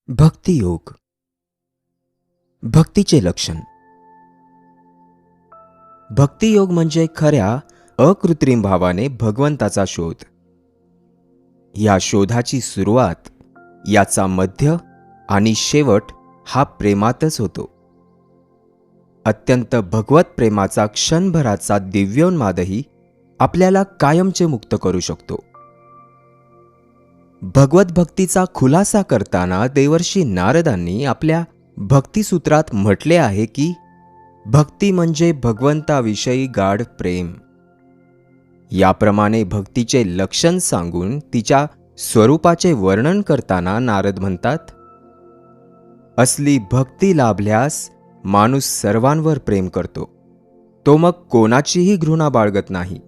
भक्तियोग. भक्तीचे लक्षण. भक्तियोग म्हणजे खऱ्या अकृत्रिम भावाने भगवंताचा शोध. या शोधाची सुरुवात, याचा मध्य आणि शेवट हा प्रेमातच होतो. अत्यंत भगवत प्रेमाचा क्षणभराचा दिव्योन्मादही आपल्याला कायमचे मुक्त करू शकतो. भगवत भक्तीचा खुलासा करताना देवर्षी नारदांनी आपल्या भक्तिसूत्रात म्हटले आहे की भक्ती म्हणजे भगवंताविषयी गाढ प्रेम. याप्रमाणे भक्तीचे लक्षण सांगून तिच्या स्वरूपाचे वर्णन करताना नारद म्हणतात, असली भक्ती लाभल्यास माणूस सर्वांवर प्रेम करतो. तो मग कोणाचीही घृणा बाळगत नाही.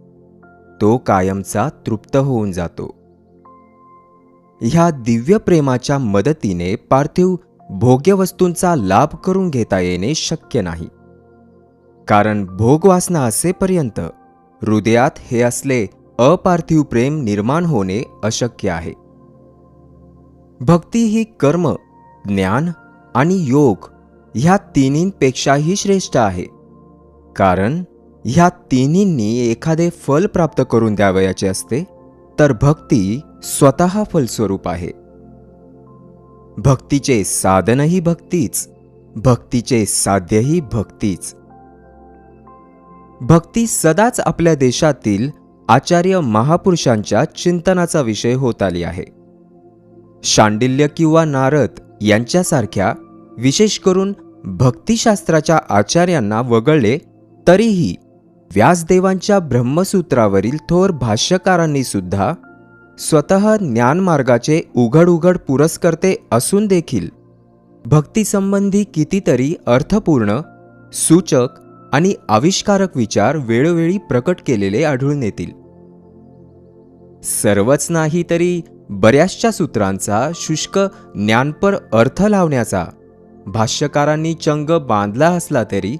तो कायमचा तृप्त होऊन जातो. ह्या दिव्य प्रेमाच्या मदतीने पार्थिव भोग्यवस्तूंचा लाभ करून घेता येणे शक्य नाही. कारण भोगवासना असेपर्यंत हृदयात हे असले अपार्थिव प्रेम निर्माण होणे अशक्य आहे. भक्ती ही कर्म, ज्ञान आणि योग ह्या तिन्हींपेक्षाही श्रेष्ठ आहे. कारण ह्या तिन्हींनी एखादे फल प्राप्त करून द्यावयाचे असते, तर भक्ती स्वतः फलस्वरूप आहे. भक्तीचे साधनही भक्तीच, भक्तीचे साध्यही भक्तीच. भक्ती सदाच आपल्या देशातील आचार्य महापुरुषांच्या चिंतनाचा विषय होत आली आहे. शांडिल्य किंवा नारद यांच्यासारख्या विशेष करून भक्तिशास्त्राच्या आचार्यांना वगळले तरीही व्यासदेवांच्या ब्रह्मसूत्रावरील थोर भाष्यकारांनी सुद्धा स्वतः ज्ञानमार्गाचे उघड उघड पुरस्कर्ते असून देखील भक्तीसंबंधी कितीतरी अर्थपूर्ण, सूचक आणि आविष्कारक विचार वेळोवेळी प्रकट केलेले आढळून येतील. सर्वच नाही तरी बऱ्याचशा सूत्रांचा शुष्क ज्ञानपर अर्थ लावण्याचा भाष्यकारांनी चंग बांधला असला तरी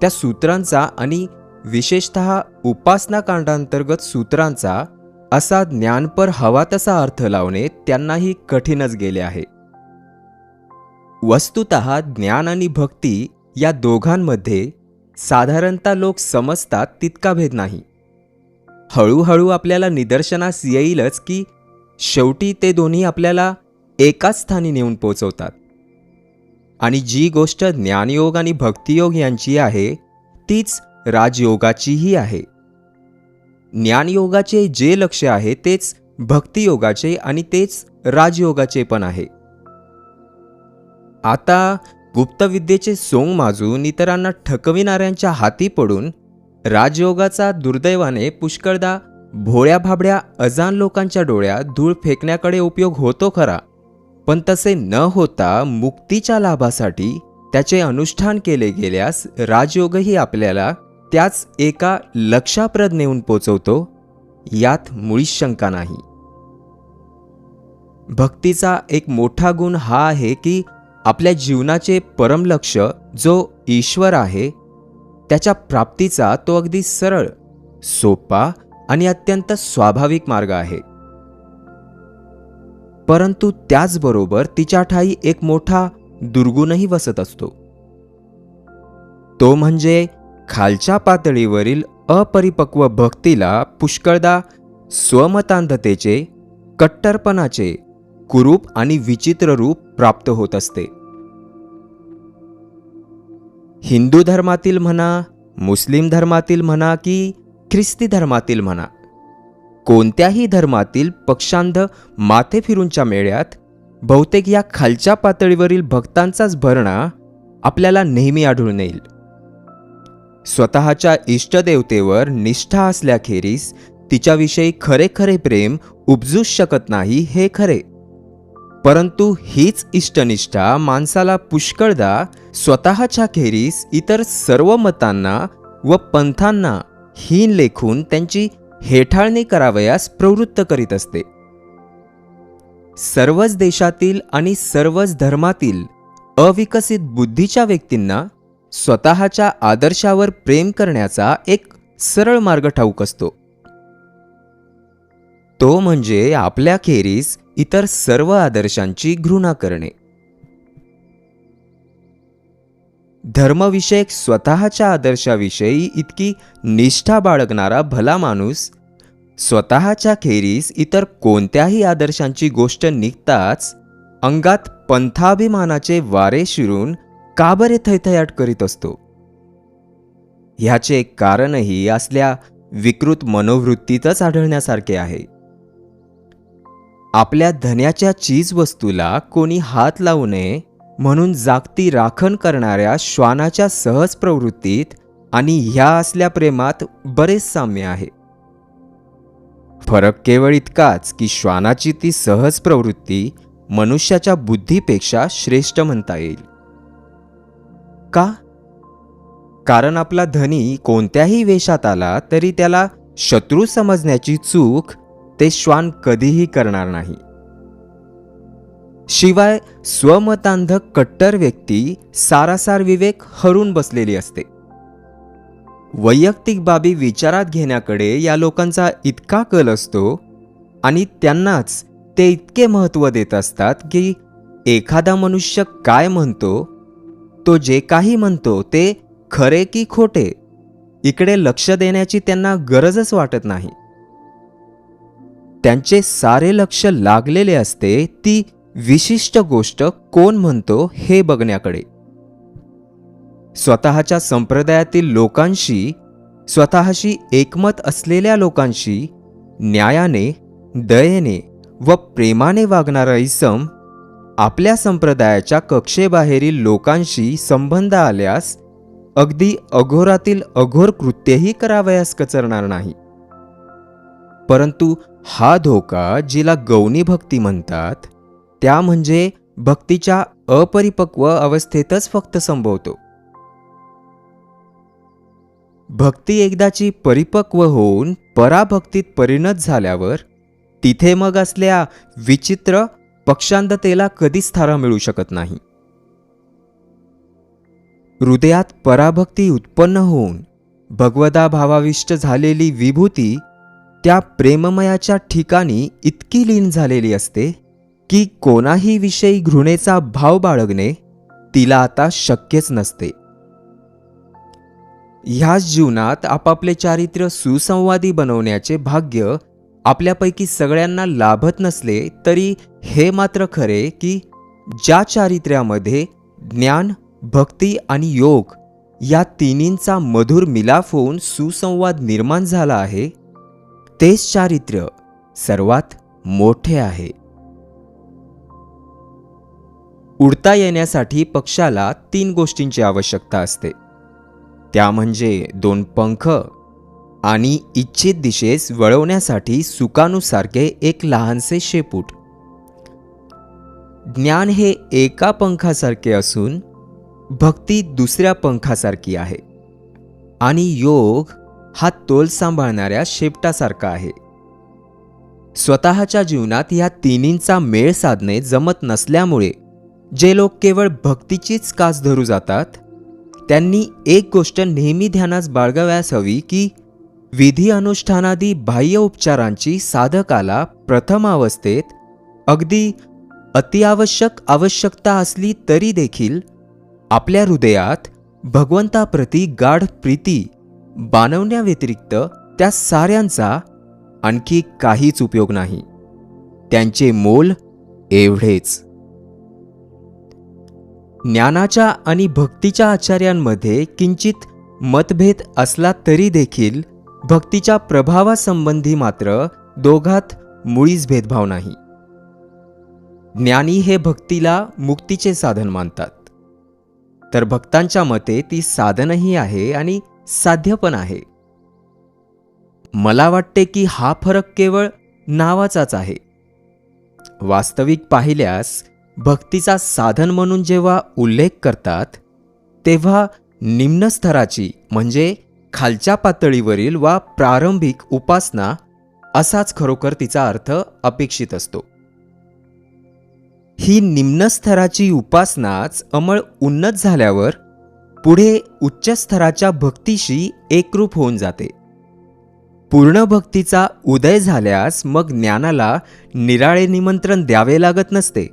त्या सूत्रांचा आणि विशेषतः उपासनाकांडांतर्गत सूत्रांचा असा ज्ञानपर हवा तसा अर्थ लावणे त्यांनाही कठीणच गेले आहे. वस्तुतः ज्ञान आणि भक्ती या दोघांमध्ये साधारणतः लोक समजतात तितका भेद नाही. हळूहळू आपल्याला निदर्शनास येईलच की शेवटी ते दोन्ही आपल्याला एकाच स्थानी नेऊन पोचवतात. आणि जी गोष्ट ज्ञानयोग आणि भक्तियोग यांची आहे तीच राजयोगाचीही आहे. ज्ञानयोगाचे जे लक्ष्य आहे तेच भक्तियोगाचे आणि तेच राजयोगाचे पण आहे. आता गुप्तविद्येचे सोंग माजून इतरांना ठकविणाऱ्यांच्या हाती पडून राजयोगाचा दुर्दैवाने पुष्कळदा भोळ्या भाबड्या अजान लोकांच्या डोळ्यात धूळ फेकण्याकडे उपयोग होतो खरा, पण तसे न होता मुक्तीच्या लाभासाठी त्याचे अनुष्ठान केले गेल्यास राजयोगही आपल्याला त्याच एका लक्ष्याप्रद नेऊन पोचवतो, यात मुळीच शंका नाही. भक्तीचा एक मोठा गुण हा आहे की आपल्या जीवनाचे परमलक्ष जो ईश्वर आहे त्याच्या प्राप्तीचा तो अगदी सरळ, सोपा आणि अत्यंत स्वाभाविक मार्ग आहे. परंतु त्याचबरोबर तिच्या ठायी एक मोठा दुर्गुणही वसत असतो. तो म्हणजे खालच्या पातळीवरील अपरिपक्व भक्तीला पुष्कळदा स्वमतांधतेचे, कट्टरपणाचे कुरूप आणि विचित्र रूप प्राप्त होत असते. हिंदू धर्मातील म्हणा, मुस्लिम धर्मातील म्हणा की ख्रिस्ती धर्मातील म्हणा, कोणत्याही धर्मातील पक्षांध माथे फिरूंच्या मेळ्यात बहुतेक या खालच्या पातळीवरील भक्तांचाच भरणा आपल्याला नेहमी आढळून येईल. स्वतःच्या इष्टदेवतेवर निष्ठा असल्याखेरीज तिच्याविषयी खरे खरे प्रेम उपजूच शकत नाही हे खरे. परंतु हीच इष्टनिष्ठा माणसाला पुष्कळदा स्वतःच्या खेरीज इतर सर्व मतांना व पंथांना हीन लेखून त्यांची हेठाळणी करावयास प्रवृत्त करीत असते. सर्वच देशातील आणि सर्वच धर्मातील अविकसित बुद्धीच्या व्यक्तींना स्वतःच्या आदर्शावर प्रेम करण्याचा एक सरळ मार्ग ठाऊक असतो. तो म्हणजे आपल्याखेरीज इतर सर्व आदर्शांची घृणा करणे, धर्मविषयक स्वतःच्या आदर्शाविषयी इतकी निष्ठा बाळगणारा भला माणूस स्वतःच्या खेरीज इतर कोणत्याही आदर्शांची गोष्ट निघताच अंगात पंथाभिमानाचे वारे शिरून का बरे थैथयाट करीत असतो? ह्याचे कारणही असल्या विकृत मनोवृत्तीतच आढळण्यासारखे आहे. आपल्या धन्याच्या चीजवस्तूला कोणी हात लावू नये म्हणून जागती राखण करणाऱ्या श्वानाच्या सहज प्रवृत्तीत आणि ह्या असल्या प्रेमात बरेच साम्य आहे. फरक केवळ इतकाच की श्वानाची ती सहज प्रवृत्ती मनुष्याच्या बुद्धीपेक्षा श्रेष्ठ म्हणता येईल. का? कारण आपला धनी कोणत्याही वेशात आला तरी त्याला शत्रू समजण्याची चूक ते श्वान कधीही करणार नाही. शिवाय स्वमतांध कट्टर व्यक्ती सारासार विवेक हरून बसलेली असते. वैयक्तिक बाबी विचारात घेण्याकडे या लोकांचा इतका कल असतो आणि त्यांनाच ते इतके महत्त्व देत असतात की एखादा मनुष्य काय म्हणतो, तो जे काही म्हणतो ते खरे की खोटे इकडे लक्ष देण्याची त्यांना गरजच वाटत नाही. त्यांचे सारे लक्ष लागलेले असते ती विशिष्ट गोष्ट कोण म्हणतो हे बघण्याकडे. स्वतःच्या संप्रदायातील लोकांशी, स्वतःशी एकमत असलेल्या लोकांशी न्यायाने, दयेने व प्रेमाने वागणारा इसम आपल्या संप्रदायाच्या कक्षेबाहेरील लोकांशी संबंध आल्यास अगदी अघोरातील अघोर कृत्यही करावयास कचरणार नाही. परंतु हा धोका जिला गौणी भक्ती म्हणतात, त्या म्हणजे भक्तीच्या अपरिपक्व अवस्थेतच फक्त संभवतो. भक्ती एकदाची परिपक्व होऊन पराभक्तीत परिणत झाल्यावर तिथे मग असल्या विचित्र पक्षांधतेला कधीच थारा मिळू शकत नाही. हृदयात पराभक्ती उत्पन्न होऊन भगवदा भावाविष्ट झालेली विभूती त्या प्रेममयाच्या ठिकाणी इतकी लीन झालेली असते की कोणाही विषयी घृणेचा भाव बाळगणे तिला आता शक्यच नसते. ह्याच जीवनात आपापले चारित्र्य सुसंवादी बनवण्याचे भाग्य आपल्यापैकी सगळ्यांना लाभत नसले तरी हे मात्र खरे की ज्या चारित्र्यामध्ये ज्ञान, भक्ती आणि योग या तिन्हींचा मधुर मिलाफ होऊन सुसंवाद निर्माण झाला आहे, तेच चारित्र्य सर्वात मोठे आहे. उडता येण्यासाठी पक्षाला 3 गोष्टींची आवश्यकता असते. त्या म्हणजे 2 पंख आणि इच्छित दिशेस वळवण्यासाठी सुकाणूसारखे एक लहानसे शेपूट. ज्ञान हे एका पंखासारखे असून भक्ती दुसऱ्या पंखासारखी आहे आणि योग हा तोल सांभाळणाऱ्या शेपटासारखा आहे. स्वतःच्या जीवनात या तिन्हींचा मेळ साधणे जमत नसल्यामुळे जे लोक केवळ भक्तीचीच कास धरू जातात, त्यांनी एक गोष्ट नेहमी ध्यानात बाळगावयास हवी की विधी अनुष्ठानादी बाह्य उपचारांची साधकाला प्रथम अवस्थेत अगदी अतिआवश्यक आवश्यकता असली तरी देखील आपल्या हृदयात भगवंताप्रती गाढ प्रीती बाणवण्याव्यतिरिक्त त्या साऱ्यांचा आणखी काहीच उपयोग नाही. त्यांचे मोल एवढेच. ज्ञानाच्या आणि भक्तीच्या आचार्यांमध्ये किंचित मतभेद असला तरी देखील भक्तीच्या प्रभावासंबंधी मात्र दोघात मुळीच भेदभाव नाही. ज्ञानी हे भक्तीला मुक्तीचे साधन मानतात, तर भक्तांच्या मते ती साधनही आहे आणि साध्य पण आहे. मला वाटते की हा फरक केवळ नावाचाच आहे. वास्तविक पाहिल्यास भक्तीचा साधन म्हणून जेव्हा उल्लेख करतात तेव्हा निम्न स्तराची म्हणजे खालच्या पातळीवरील वा प्रारंभिक उपासना असाच खरोखर तिचा अर्थ अपेक्षित असतो. ही निम्न स्तराची उपासनाच अंमळ उन्नत झाल्यावर पुढे उच्च स्तराच्या भक्तीशी एकरूप होऊन जाते. पूर्ण भक्तीचा उदय झाल्यास मग ज्ञानाला निराळे निमंत्रण द्यावे लागत नसते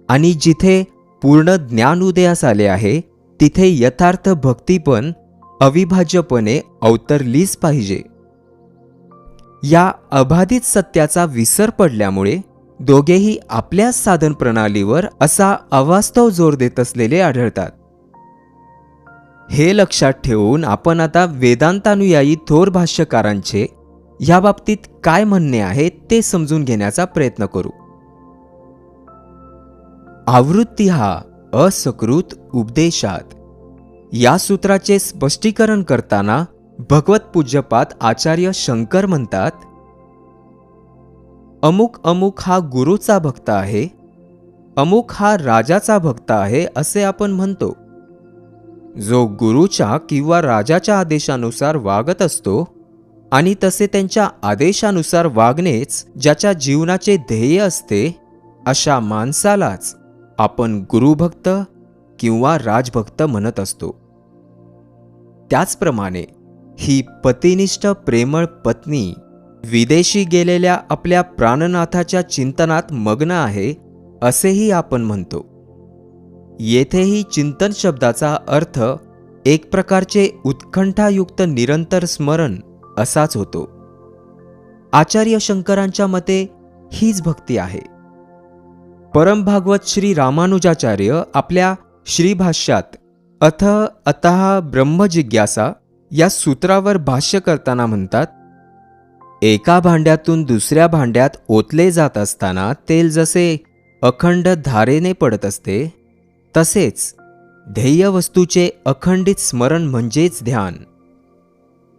आणि जिथे पूर्ण ज्ञान उदयास आले आहे तिथे यथार्थ भक्ती पण अविभाज्यपणे अवतरलीच पाहिजे. या अबाधित सत्याचा विसर पडल्यामुळे दोघेही आपल्याच साधन प्रणालीवर असा अवास्तव जोर देत असलेले आढळतात. हे लक्षात ठेवून आपण आता वेदांतानुयायी थोर भाष्यकारांचे या बाबतीत काय म्हणणे आहे ते समजून घेण्याचा प्रयत्न करू. आवृत्ती हा असकृत उपदेशात या सूत्राचे स्पष्टीकरण करताना भगवत पूज्यपाद आचार्य शंकर म्हणतात, अमुक अमुक हा गुरुचा भक्त आहे, अमुक हा राजाचा भक्त आहे असे आपण म्हणतो. जो गुरुच्या किंवा राजाच्या आदेशानुसार वागत असतो आणि तसे त्यांच्या आदेशानुसार वागणेच ज्याच्या जीवनाचे ध्येय असते, अशा माणसालाच आपण गुरुभक्त किंवा राजभक्त म्हणत असतो. त्याचप्रमाणे ही पतिनिष्ठ प्रेमळ पत्नी विदेशी गेलेल्या आपल्या प्राणनाथाच्या चिंतनात मग्न आहे असेही आपण म्हणतो. येथेही चिंतन शब्दाचा अर्थ एक प्रकारचे उत्कंठायुक्त निरंतर स्मरण असाच होतो. आचार्य शंकरांच्या मते हीच भक्ती आहे. परमभागवत श्री रामानुजाचार्य आपल्या श्रीभाष्यात अथ अतः ब्रह्मजिज्ञासा या सूत्रावर भाष्य करताना म्हणतात, एका भांड्यातून दुसऱ्या भांड्यात ओतले जात असताना तेल जसे अखंड धारेने पडत असते, तसेच ध्येय वस्तूचे अखंडित स्मरण म्हणजेच ध्यान.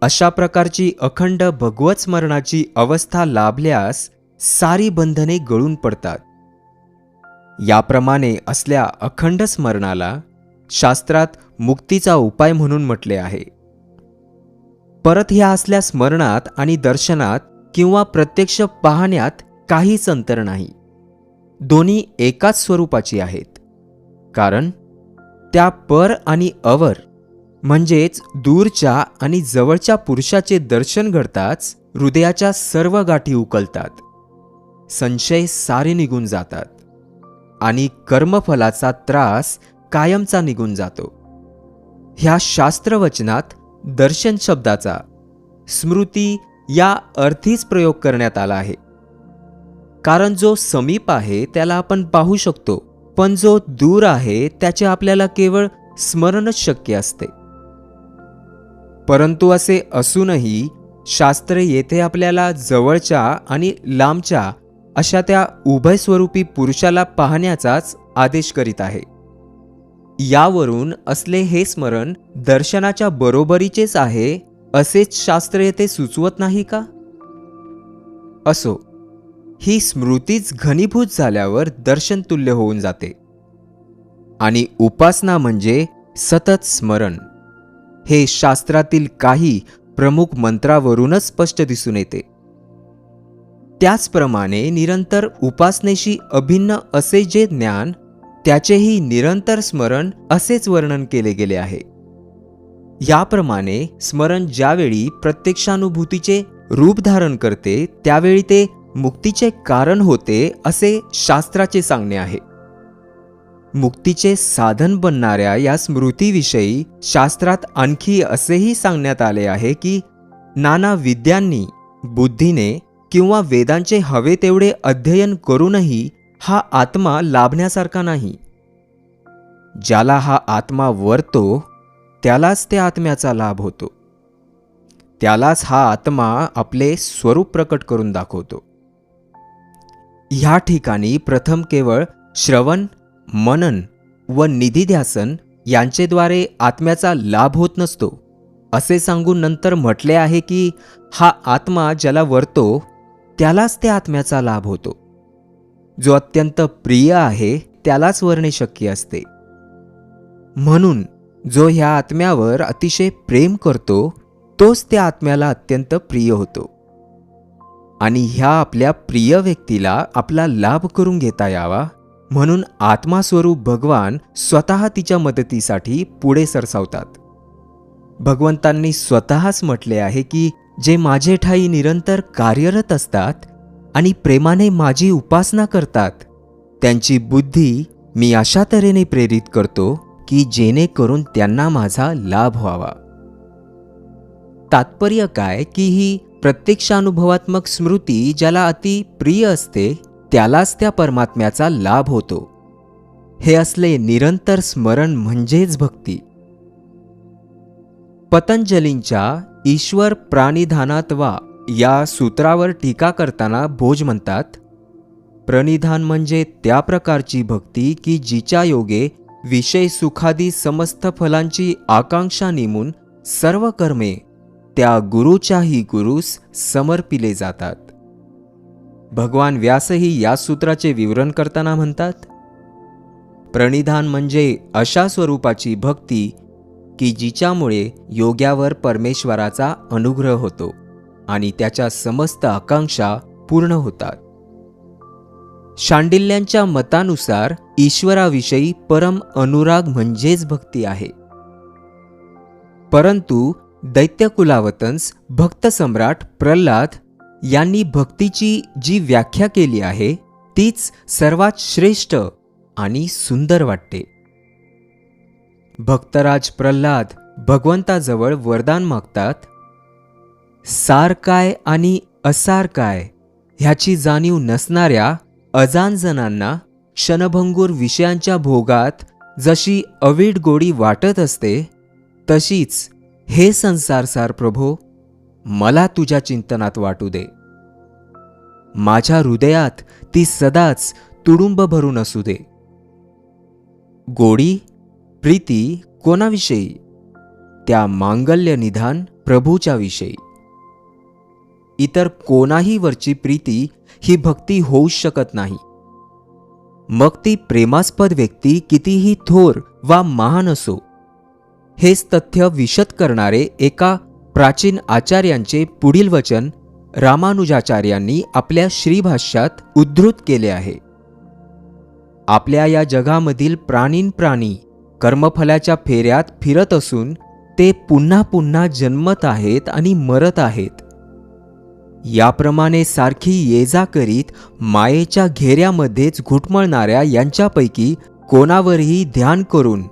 अशा प्रकारची अखंड भगवत स्मरणाची अवस्था लाभल्यास सारी बंधने गळून पडतात. याप्रमाणे असल्या अखंड स्मरणाला शास्त्रात मुक्तीचा उपाय म्हणून म्हटले आहे. परत ह्या असल्या स्मरणात आणि दर्शनात किंवा प्रत्यक्ष पाहण्यात काहीच अंतर नाही. दोन्ही एकाच स्वरूपाची आहेत. कारण त्या पर आणि अवर म्हणजेच दूरच्या आणि जवळच्या पुरुषाचे दर्शन घडताच हृदयाच्या सर्व गाठी उकलतात, संशय सारे निघून जातात आणि कर्मफलाचा त्रास कायमचा निघून जातो. ह्या शास्त्रवचनात दर्शन शब्दाचा स्मृती या अर्थीच प्रयोग करण्यात आला आहे. कारण जो समीप आहे त्याला आपण पाहू शकतो, पण जो दूर आहे त्याचे आपल्याला केवळ स्मरणच शक्य असते. परंतु असे असूनही शास्त्र येथे आपल्याला जवळच्या आणि लांबच्या अशा त्या उभय स्वरूपी पुरुषाला पाहण्याचाच आदेश करीत आहे. यावरून असले हे स्मरण दर्शनाच्या बरोबरीचेच आहे असेच शास्त्र येथे सुचवत नाही का? असो, ही स्मृतीच घनीभूत झाल्यावर दर्शन तुल्य होऊन जाते आणि उपासना म्हणजे सतत स्मरण हे शास्त्रातील काही प्रमुख मंत्रावरूनच स्पष्ट दिसून येते. त्याचप्रमाणे निरंतर उपासनेशी अभिन्न असे जे ज्ञान, त्याचेही निरंतर स्मरण असेच वर्णन केले गेले आहे. याप्रमाणे स्मरण ज्यावेळी प्रत्यक्षानुभूतीचे रूप धारण करते त्यावेळी ते मुक्तीचे कारण होते असे शास्त्राचे सांगणे आहे. मुक्तीचे साधन बनणाऱ्या या स्मृतीविषयी शास्त्रात आणखी असेही सांगण्यात आले आहे की नाना विद्यांनी बुद्धीने किंवा वेदांचे हवे तेवढे अध्ययन करूनही हा आत्मा लाभण्यासारखा नाही. ज्याला हा आत्मा वरतो त्यालाच त्या आत्म्याचा लाभ होतो. त्यालाच हा आत्मा आपले स्वरूप प्रकट करून दाखवतो. ह्या ठिकाणी प्रथम केवळ श्रवण, मनन व निधिध्यासन यांचेद्वारे आत्म्याचा लाभ होत नसतो असे सांगून नंतर म्हटले आहे की हा आत्मा ज्याला वरतो त्यालाच त्या आत्म्याचा लाभ होतो. जो अत्यंत प्रिय आहे त्यालाच वरणे शक्य असते. म्हणून जो ह्या आत्म्यावर अतिशय प्रेम करतो तोच त्या आत्म्याला अत्यंत प्रिय होतो आणि ह्या आपल्या प्रिय व्यक्तीला आपला लाभ करून घेता यावा म्हणून आत्मास्वरूप भगवान स्वतः तिच्या मदतीसाठी पुढे सरसावतात. भगवंतांनी स्वतःच म्हटले आहे की जे माझे ठाई निरंतर कार्यरत असतात आणि प्रेमाने माझी उपासना करतात त्यांची बुद्धी मी अशा तऱ्हेने प्रेरित करतो की जेणेकरून त्यांना माझा लाभ व्हावा. तात्पर्य काय की ही प्रत्यक्षानुभवात्मक स्मृती ज्याला अति प्रिय असते त्यालाच त्या परमात्म्याचा लाभ होतो. हे असले निरंतर स्मरण म्हणजेच भक्ती. पतंजलींच्या ईश्वर प्राणिधानात वा या सूत्रावर टीका करताना भोज म्हणतात, प्रणिधान म्हणजे त्या प्रकारची भक्ती की जिच्या योगे विषय सुखादी समस्त फलांची आकांक्षा नेमून सर्व कर्मे त्या गुरुच्याही गुरुस समर्पिले जातात. भगवान व्यासही या सूत्राचे विवरण करताना म्हणतात, प्रणिधान म्हणजे अशा स्वरूपाची भक्ती की जिच्यामुळे योग्यावर परमेश्वराचा अनुग्रह होतो आणि त्याच्या समस्त आकांक्षा पूर्ण होतात. शांडिल्यांच्या मतानुसार ईश्वराविषयी परम अनुराग म्हणजेच भक्ती आहे. परंतु दैत्यकुलावतंस भक्त सम्राट प्रल्हाद यांनी भक्तीची जी व्याख्या केली आहे तीच सर्वात श्रेष्ठ आणि सुंदर वाटते. भक्तराज प्रल्हाद भगवंताजवळ वरदान मागतात, सार काय आणि असार काय ह्याची जाणीव नसणाऱ्या अजान जणांना क्षणभंगूर विषयांच्या भोगात जशी अवीट गोडी वाटत असते तशीच हे संसारसार प्रभो मला तुझ्या चिंतनात वाटू दे. माझ्या हृदयात ती सदाच तुडुंब भरून असू दे. गोडी प्रीती कोणाविषयी? त्या मांगल्य निधान प्रभूच्या विषयी. इतर कोणाही वरची प्रीती ही भक्ती होऊ शकत नाही. मग ती प्रेमास्पद व्यक्ती कितीही थोर वा महान असो. हेच तथ्य विशद करणारे एका प्राचीन आचार्यांचे पुढील वचन रामानुजाचार्यांनी आपल्या श्रीभाष्यात उद्धृत केले आहे. आपल्या या जगामधील प्राणी कर्मफलाच्या फेऱ्यात फिरत असून ते पुन्हा पुन्हा जन्मत आहेत आणि मरत आहेत. याप्रमाणे सारखी ये जा करीत मायेच्या घेऱ्यामध्येच घुटमळणाऱ्या यांच्यापैकी कोणावरही ध्यान करून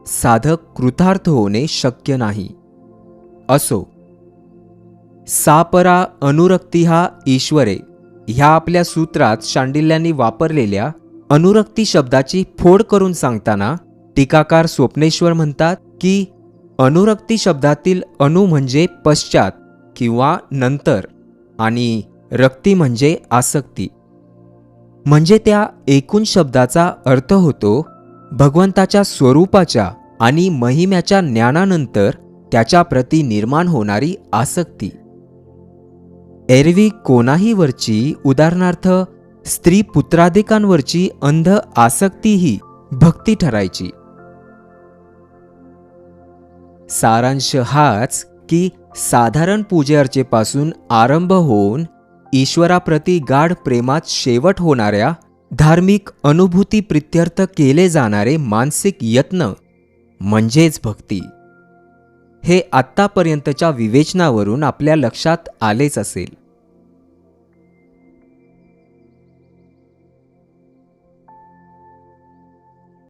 साधक कृतार्थ होणे शक्य नाही. असो, सापरा अनुरक्ती हा ईश्वरे ह्या आपल्या सूत्रात शांडिल्यांनी वापरलेल्या अनुरक्ती शब्दाची फोड करून सांगताना टीकाकार स्वप्नेश्वर म्हणतात की अनुरक्ती शब्दातील अनु म्हणजे पश्चात किंवा नंतर आणि रक्ती म्हणजे आसक्ती. म्हणजे त्या एकूण शब्दाचा अर्थ होतो भगवंताच्या स्वरूपाच्या आणि महिम्याच्या ज्ञानानंतर त्याच्या प्रती निर्माण होणारी आसक्ती. एरवी कोणाही वरची, उदाहरणार्थ स्त्री पुत्राधिकांवरची अंध आसक्ती ही भक्ती ठरायची. सारांश हाच की साधारण पूजेअर्चेपासून आरंभ होऊन ईश्वराप्रती गाढ प्रेमात शेवट होणाऱ्या धार्मिक अनुभूती प्रित्यर्थ केले जाणारे मानसिक यत्न म्हणजेच भक्ती. हे आत्तापर्यंतच्या विवेचनावरून आपल्या लक्षात आलेच असेल.